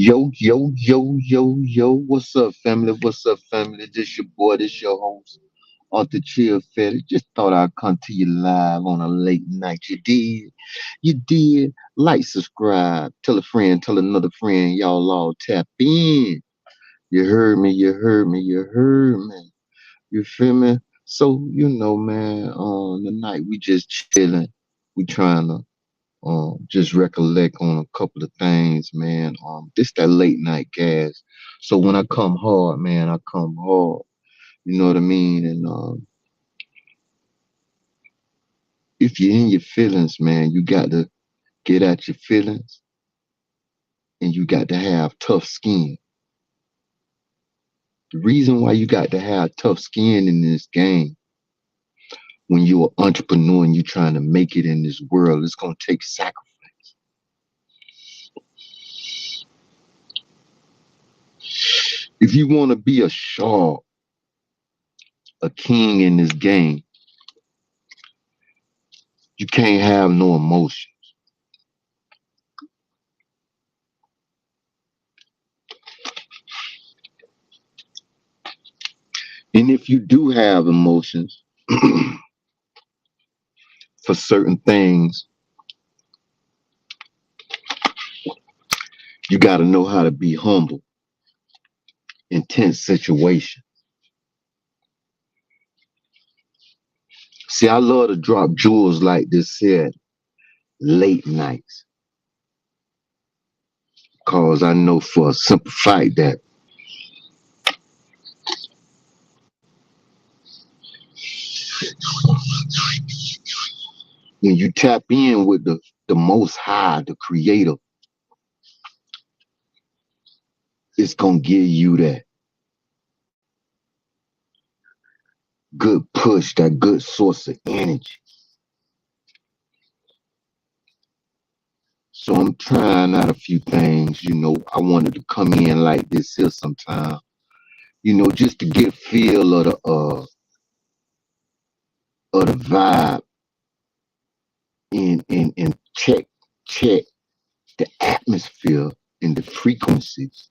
Yo, yo, yo, yo, yo. What's up, family? What's up, family? This your boy, this your host, Arthur Chill Fetty. Just thought I'd come to you live on a late night. You did. You did. Like, subscribe, tell a friend, tell another friend. Y'all all tap in. You heard me, you heard me, you heard me. You feel me? So, man, on the night we just chilling. We trying to just recollect on a couple of things, man. This that late night gas. So when I come hard, man, I come hard. You know what I mean? And if you're in your feelings, man, you got to get at your feelings, and you got to have tough skin. The reason why you got to have tough skin in this game, when you're an entrepreneur and you're trying to make it in this world, it's gonna take sacrifice. If you want to be a shark, a king in this game, you can't have no emotion. And if you do have emotions for certain things, you got to know how to be humble in tense situations. See, I love to drop jewels like this here late nights, because I know for a simple fact that when you tap in with the most high, the creator, it's going to give you that good push, that good source of energy. So I'm trying out a few things. I wanted to come in like this here sometime, just to get a feel of the vibe, and check the atmosphere and the frequencies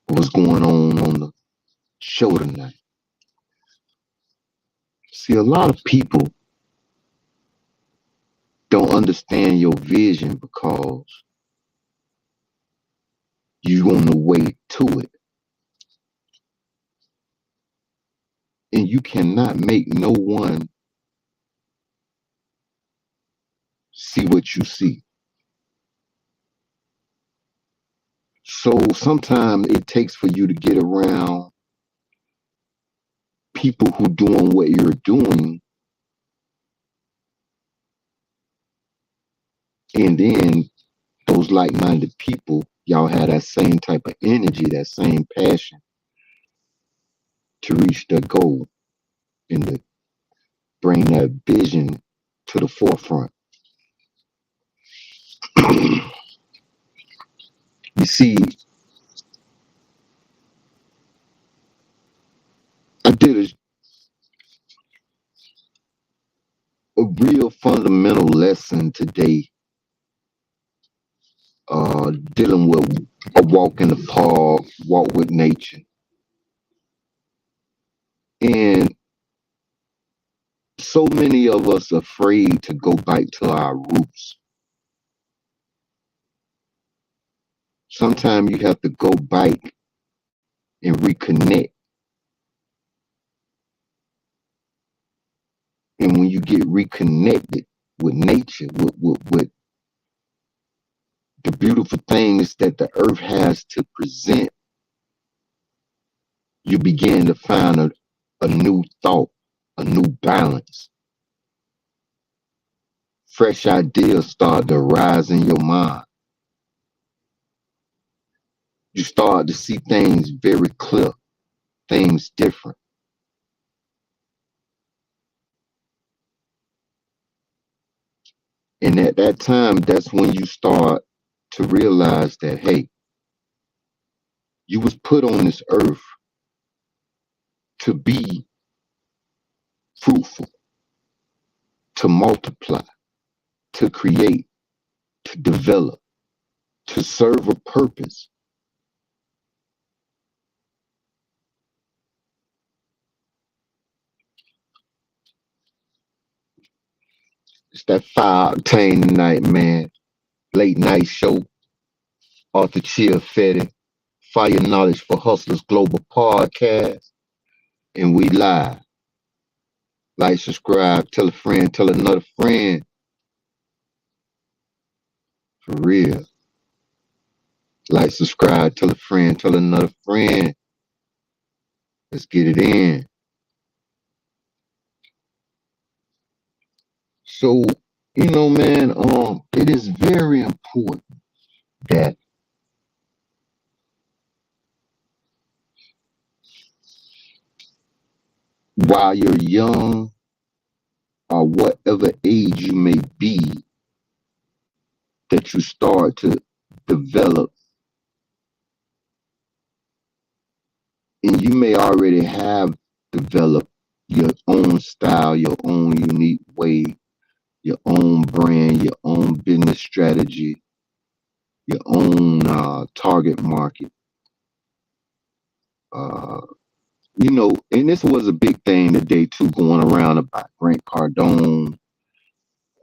of what's going on the show tonight. See, a lot of people don't understand your vision because you're on the way to it. And you cannot make no one see what you see. So sometimes it takes for you to get around people who doing what you're doing, and then those like-minded people, y'all have that same type of energy, that same passion to reach their goal and to bring that vision to the forefront. You see, I did a real fundamental lesson today, dealing with a walk in the park, walk with nature. And so many of us are afraid to go back to our roots. Sometimes you have to go back and reconnect. And when you get reconnected with nature, with the beautiful things that the earth has to present, you begin to find a new thought, a new balance. Fresh ideas start to rise in your mind. You start to see things very clear, things different. And at that time, that's when you start to realize that, hey, you was put on this earth to be fruitful, to multiply, to create, to develop, to serve a purpose. It's that 5 Octane tonight, man. Late night show, Arthur Chia Fetty, Fire Knowledge for Hustlers Global Podcast, and we live. Like, subscribe, tell a friend, tell another friend. For real. Like, subscribe, tell a friend, tell another friend. Let's get it in. So, man, it is very important that while you're young or whatever age you may be, that you start to develop, and you may already have developed your own style, your own unique way, your own brand, your own business strategy, your own target market. Uh, and this was a big thing today too, going around about Grant Cardone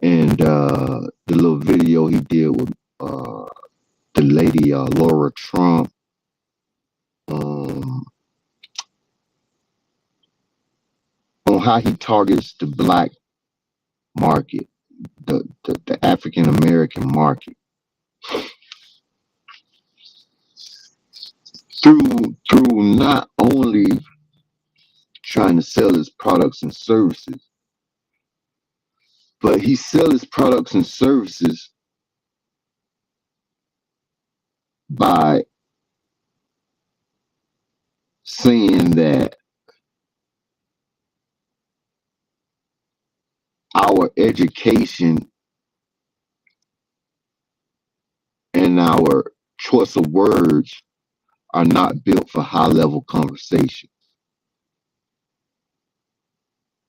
and the little video he did with the lady Laura Trump. Um, on how he targets the black market, the African American market through not only trying to sell his products and services, but he sells his products and services by saying that our education and our choice of words are not built for high level conversation.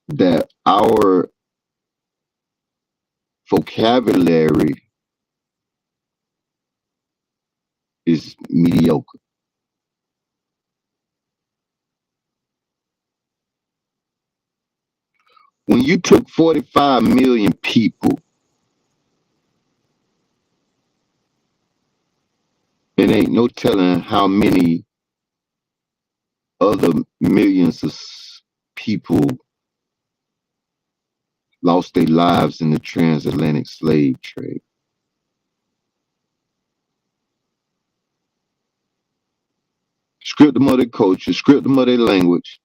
That our vocabulary is mediocre. When you took 45 million people, it ain't no telling how many other millions of people lost their lives in the transatlantic slave trade. Stripped them of their culture, stripped them of their language,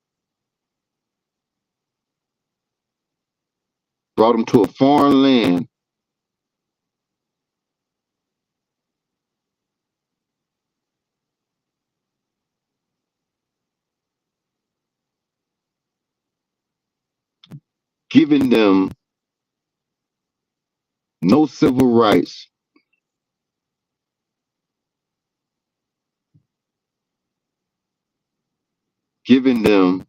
brought them to a foreign land, giving them no civil rights, giving them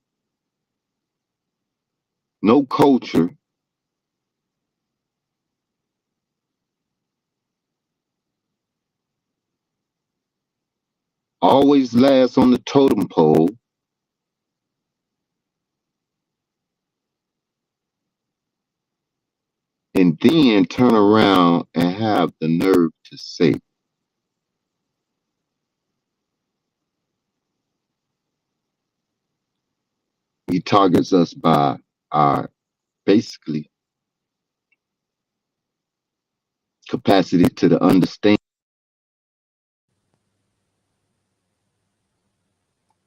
no culture, always last on the totem pole, and then turn around and have the nerve to say he targets us by our basically capacity to understand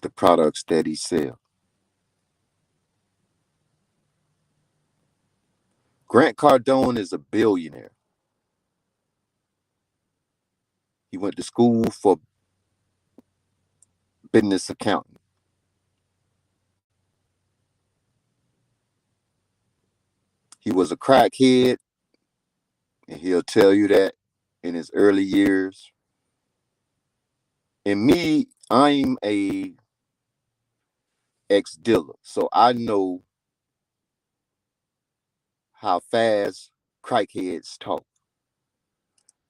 the products that he sells. Grant Cardone is a billionaire. He went to school for business accounting. He was a crackhead, and he'll tell you that in his early years. And me, I'm a ex-dealer, so I know how fast crackheads talk.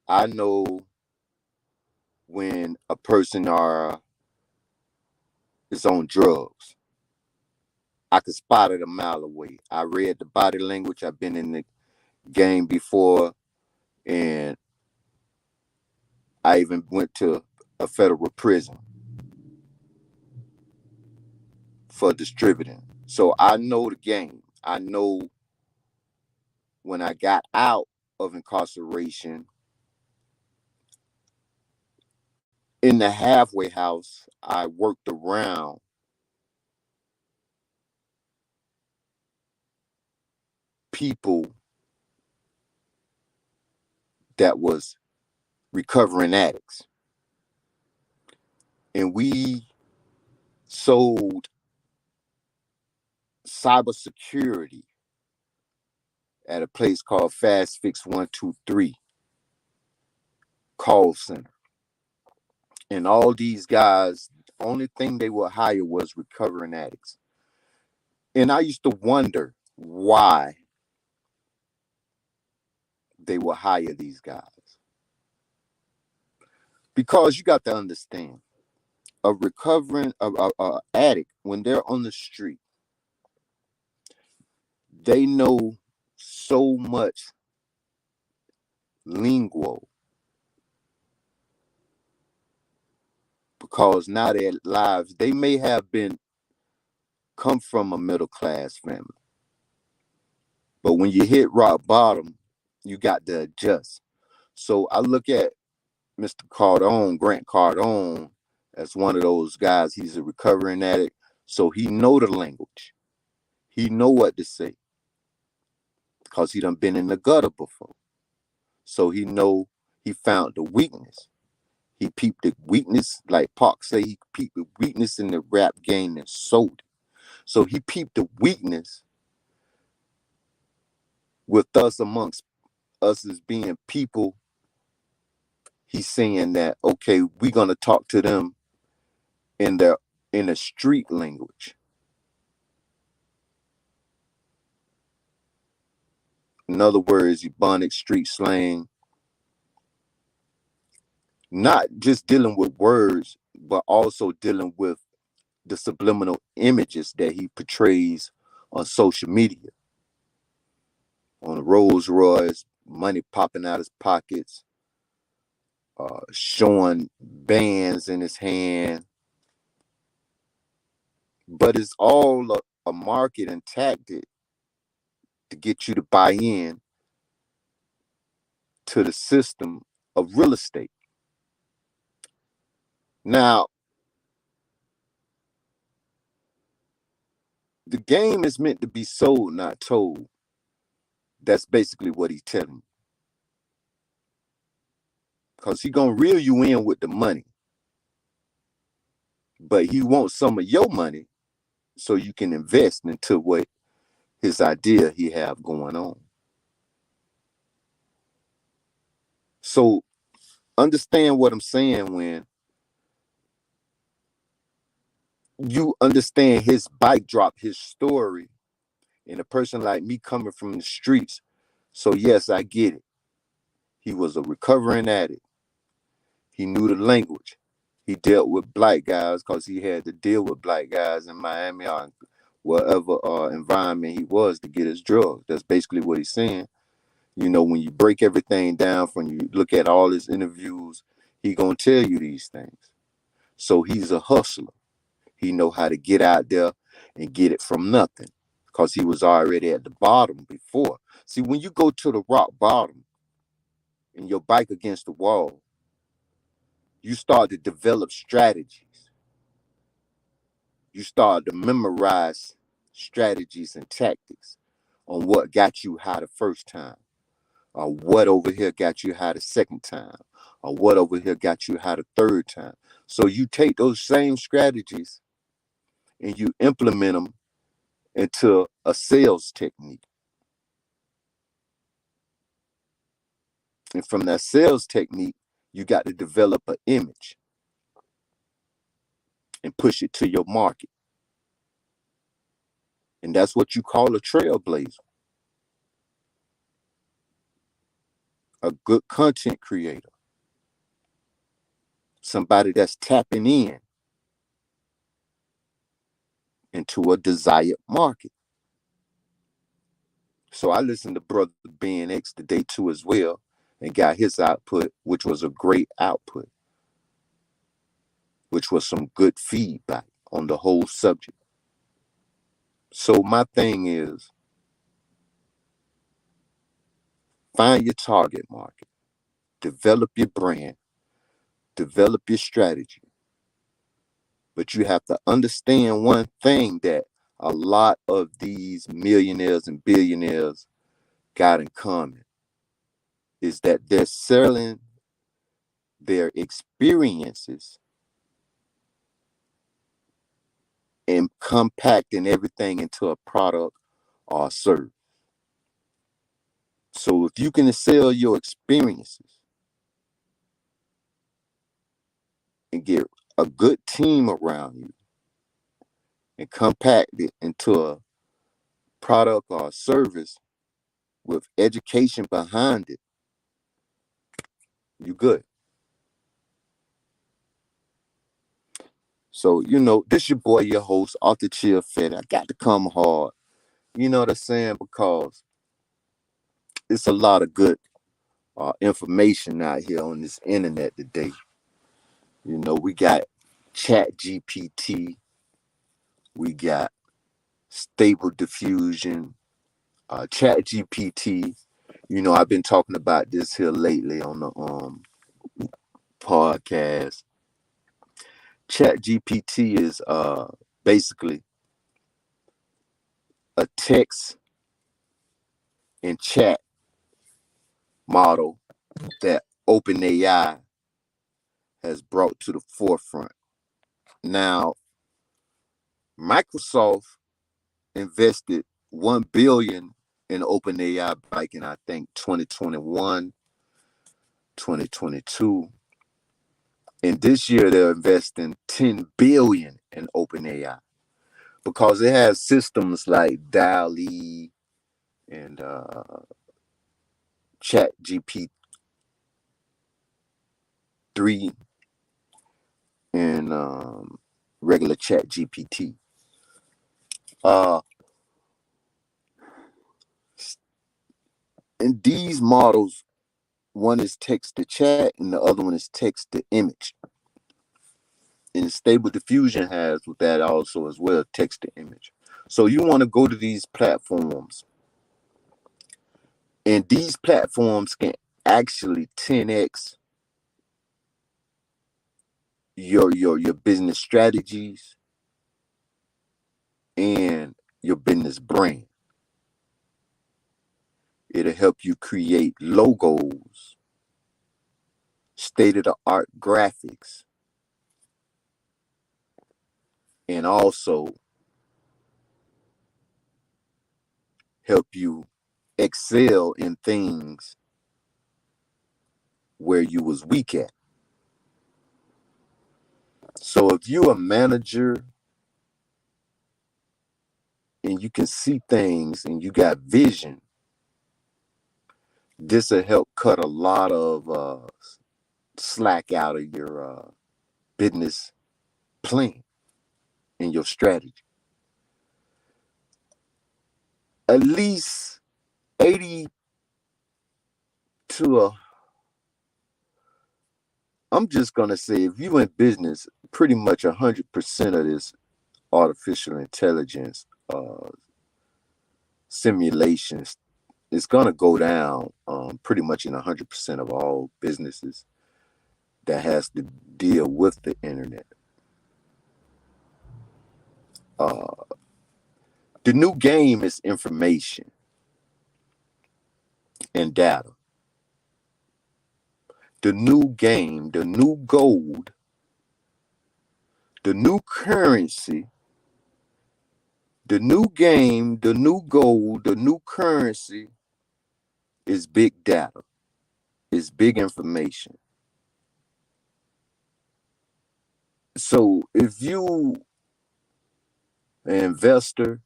I know when a person is on drugs. I could spot it a mile away. I read the body language. I've been in the game before, and I even went to a federal prison for distributing. So I know the game. I know when I got out of incarceration in the halfway house, I worked around people that was recovering addicts. And we sold cybersecurity at a place called Fast Fix 123 call center. And all these guys, only thing they would hire was recovering addicts. And I used to wonder why they would hire these guys. Because you got to understand, a recovering addict, when they're on the street, they know so much lingo because now their lives, they may have been come from a middle class family, but when you hit rock bottom, you got to adjust. So I look at Mr. Cardone, Grant Cardone, as one of those guys. He's a recovering addict, so he know the language. He know what to say because he done been in the gutter before. So he know, he found the weakness. He peeped the weakness, like Park say, he peeped the weakness in the rap game and sold it. So he peeped the weakness with us amongst us as being people. He's saying that, okay, we're gonna talk to them in their in a street language. In other words, Ebonics, street slang, not just dealing with words, but also dealing with the subliminal images that he portrays on social media. On a Rolls Royce, money popping out his pockets, showing bands in his hand. But it's all a marketing tactic to get you to buy in to the system of real estate. Now, the game is meant to be sold, not told. That's basically what he's telling you. Because he's going to reel you in with the money. But he wants some of your money so you can invest into what his idea he have going on. So understand what I'm saying when you understand his bike drop, his story, and a person like me coming from the streets. So yes, I get it. He was a recovering addict. He knew the language. He dealt with black guys because he had to deal with black guys in Miami or whatever environment he was to get his drugs. That's basically what he's saying. You know, when you break everything down, from you look at all his interviews, he gonna tell you these things. So he's a hustler. He know how to get out there and get it from nothing because he was already at the bottom before. See, when you go to the rock bottom and your bike against the wall, you start to develop strategies. You start to memorize strategies and tactics on what got you high the first time, or what over here got you high the second time, or what over here got you high the third time. So you take those same strategies and you implement them into a sales technique. And from that sales technique, you got to develop an image and push it to your market. And that's what you call a trailblazer, a good content creator. somebody that's tapping in into a desired market. So I listened to Brother Ben X today too as well and got his output, which was a great output, which was some good feedback on the whole subject. So my thing is find your target market, develop your brand, develop your strategy. But you have to understand one thing that a lot of these millionaires and billionaires got in common is that they're selling their experiences and compacting everything into a product or a service. So if you can sell your experiences and get a good team around you and compact it into a product or a service with education behind it, you good. So, this your boy, your host, off the chill fit. I got to come hard. You know what I'm saying? Because it's a lot of good information out here on this internet today. We got Chat GPT, we got Stable Diffusion, Chat GPT. I've been talking about this here lately on the podcast. Chat GPT is basically a text and chat model that OpenAI has brought to the forefront. Now, Microsoft invested 1 billion in OpenAI back in I think 2021, 2022. And this year they're investing 10 billion in OpenAI because it has systems like DALL-E and Chat GP3 and regular Chat GPT. Uh, and these models, one is text to chat and the other one is text to image. And Stable Diffusion has with that also as well, text to image. So you want to go to these platforms, and these platforms can actually 10x your business strategies and your business brand. It'll help you create logos, state of the art graphics, and also help you excel in things where you was weak at. So if you're a manager and you can see things and you got vision, this will help cut a lot of slack out of your business plan and your strategy. At least 80 to a, I'm just going to say, if you in business, pretty much 100% of this artificial intelligence simulations is going to go down pretty much in 100% of all businesses that has to deal with the internet. The new game is information and data. The new game, the new gold, the new currency, the new game, the new gold, the new currency is big data, is big information. So if you an investor,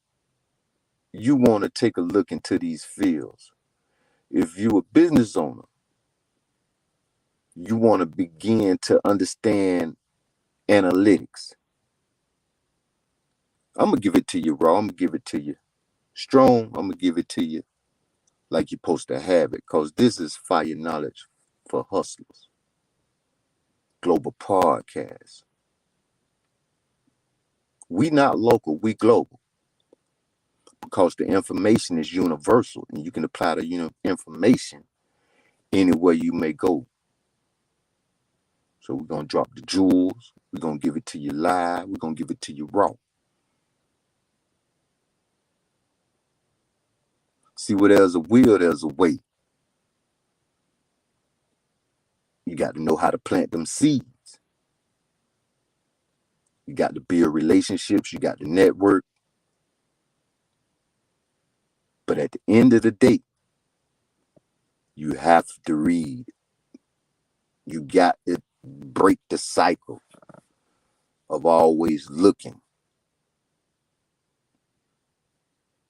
you want to take a look into these fields. If you a business owner, you want to begin to understand analytics. I'm going to give it to you raw. I'm going to give it to you strong. I'm going to give it to you like you're supposed to have it, because this is fire knowledge for hustlers. Global podcast. We not local, we global, because the information is universal and you can apply the information anywhere you may go. So we're going to drop the jewels. We're going to give it to you live. We're going to give it to you raw. See, where there's a will, there's a way. You got to know how to plant them seeds. You got to build relationships. You got to network. But at the end of the day, you have to read. You got to break the cycle of always looking.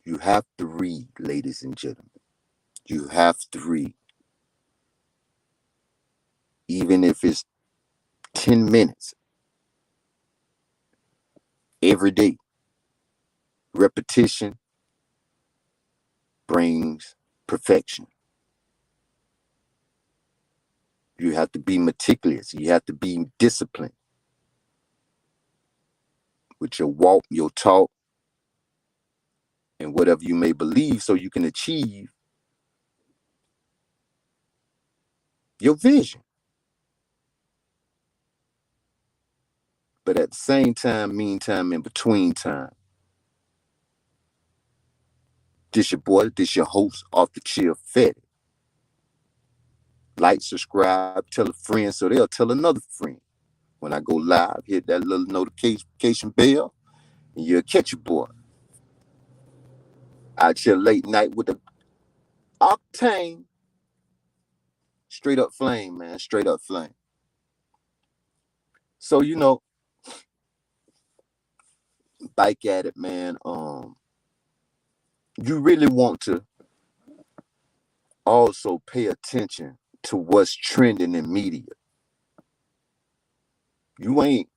You have to read, ladies and gentlemen. You have to read. Even if it's 10 minutes every day. Repetition brings perfection. You have to be meticulous. You have to be disciplined with your walk, your talk, and whatever you may believe, so you can achieve your vision. But at the same time, meantime, in between time, this your boy, this your host, off the chill Fetty. Like, subscribe, tell a friend so they'll tell another friend. When I go live, hit that little notification bell, and you'll catch your boy. I chill late night with the Octane. Straight up flame, man. Straight up flame. So, bike at it, man. You really want to also pay attention to what's trending in media. You ain't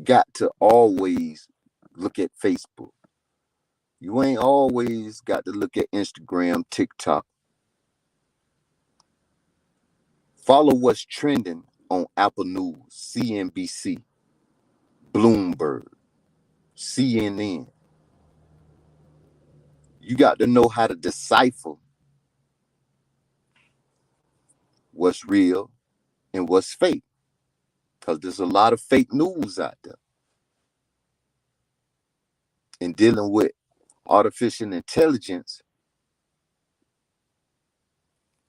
got to always look at Facebook. You ain't always got to look at Instagram, TikTok. Follow what's trending on Apple News, CNBC, Bloomberg, CNN. You got to know how to decipher what's real and what's fake, because there's a lot of fake news out there. And dealing with artificial intelligence,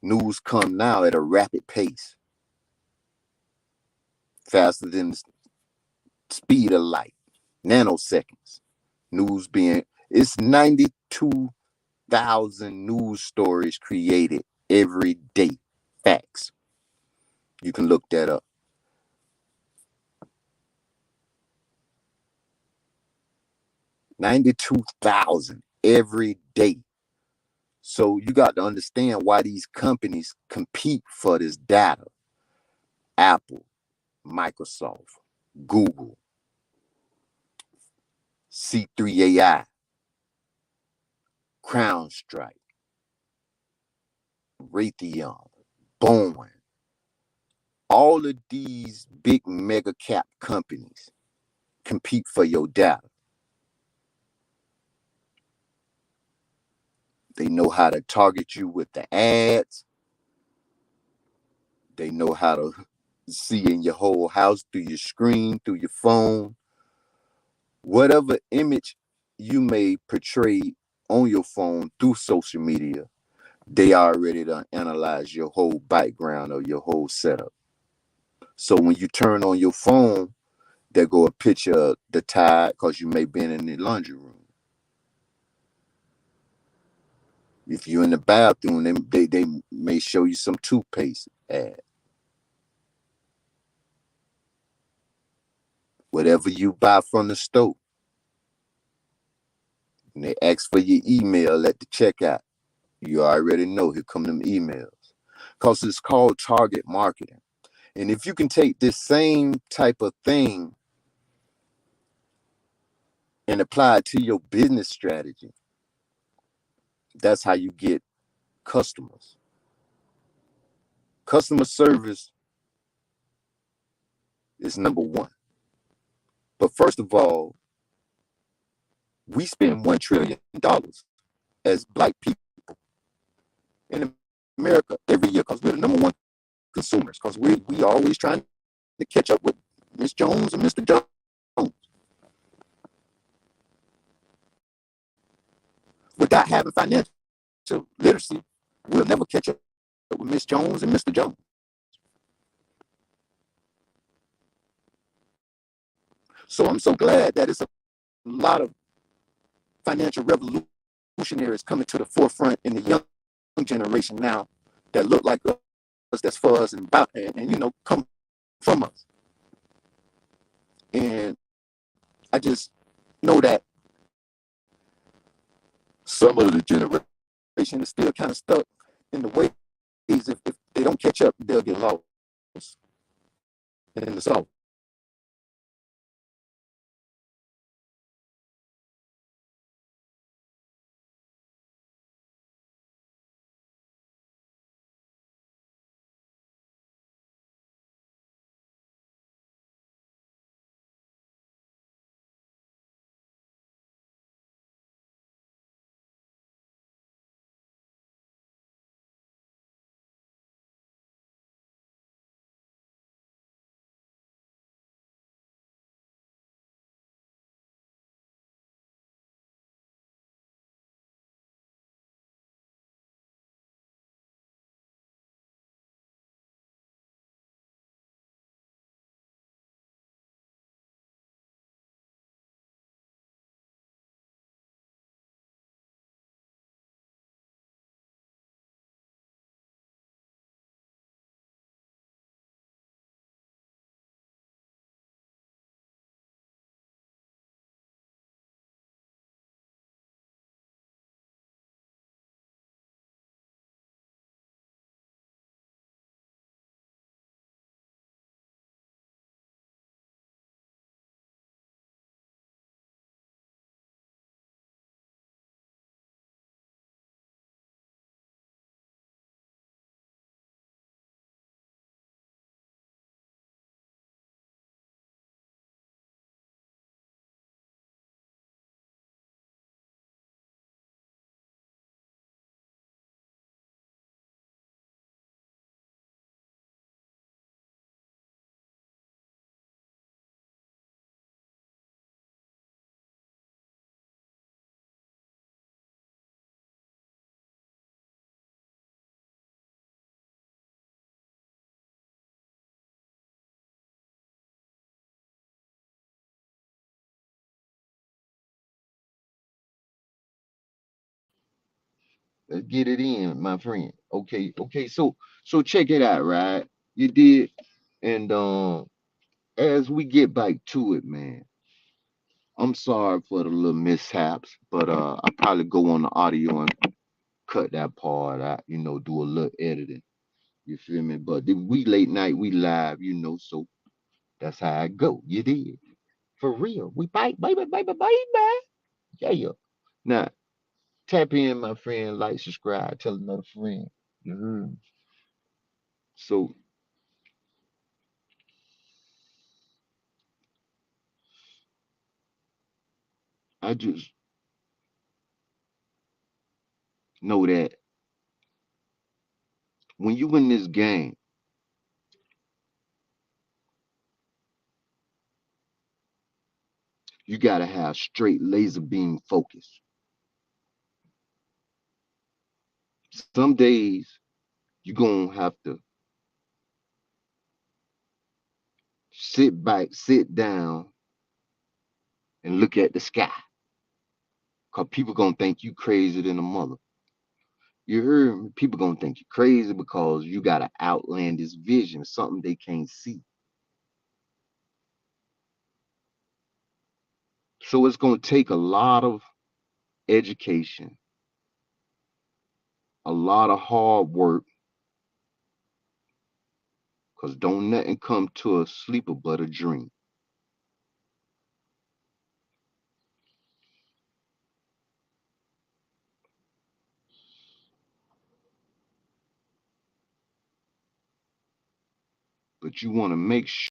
news come now at a rapid pace, faster than the speed of light, nanoseconds. It's 92,000 news stories created every day. Facts. You can look that up. 92,000 every day. So you got to understand why these companies compete for this data. Apple, Microsoft, Google, C3 AI, CrowdStrike, Raytheon, Boeing. All of these big mega cap companies compete for your data. They know how to target you with the ads. They know how to see in your whole house, through your screen, through your phone. Whatever image you may portray on your phone through social media, they already done analyze your whole background or your whole setup. So when you turn on your phone, there go a picture of the tide because you may be in the laundry room. If you're in the bathroom, they may show you some toothpaste ad. Whatever you buy from the store, and they ask for your email at the checkout, you already know here come them emails. Because it's called target marketing. And if you can take this same type of thing and apply it to your business strategy, that's how you get customers. Customer service is number one. But first of all, we spend $1 trillion as Black people in America every year because we're the number one consumers, because we always trying to catch up with Miss Jones and Mr. Jones. Without having financial literacy, we'll never catch up with Miss Jones and Mr. Jones. So I'm so glad that it's a lot of financial revolutionaries coming to the forefront in the young generation now that look like us, that's for us, and about and you know, come from us. And I just know that some of the generation is still kind of stuck in the ways. If they don't catch up, they'll get lost in the sauce. Let's get it in, my friend. Okay. So check it out, right? You did, and as we get back to it, man, I'm sorry for the little mishaps, but I probably go on the audio and cut that part out, do a little editing. You feel me? But we late night, we live, so that's how I go. You did. For real. We bite, baby. Yeah. Now, tap in, my friend, like, subscribe, tell another friend. You heard me? So I just know that when you win this game, you gotta have straight laser beam focus. Some days you're gonna have to sit back, sit down, and look at the sky. Cause people gonna think you crazy than a mother. You heard me? People gonna think you crazy because you got an outlandish vision, something they can't see. So it's gonna take a lot of education, a lot of hard work, 'Cause don't nothing come to a sleeper but a dream. But you want to make sure.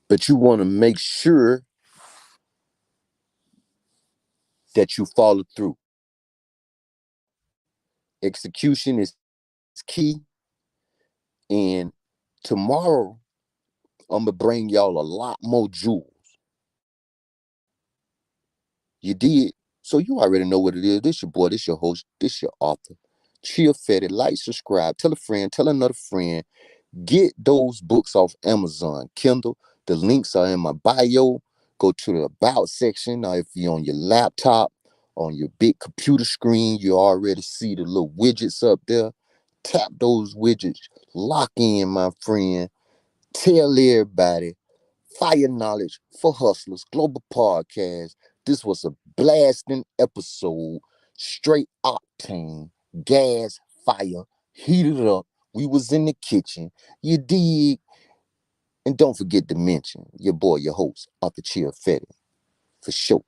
But you want to make sure that you follow through. Execution is key. And tomorrow, I'm going to bring y'all a lot more jewels. You did. So you already know what it is. This your boy, this your host, this your author. Chill Fetty. Like, subscribe, tell a friend, tell another friend. Get those books off Amazon, Kindle. The links are in my bio. Go to the About section. Or if you're on your laptop, on your big computer screen, you already see the little widgets up there. Tap those widgets. Lock in, my friend. Tell everybody. Fire Knowledge for Hustlers Global Podcast. This was a blasting episode. Straight octane, gas, fire, heated up. We was in the kitchen. You dig? And don't forget to mention your boy, your host, Arthur Chill Fetty, for sure.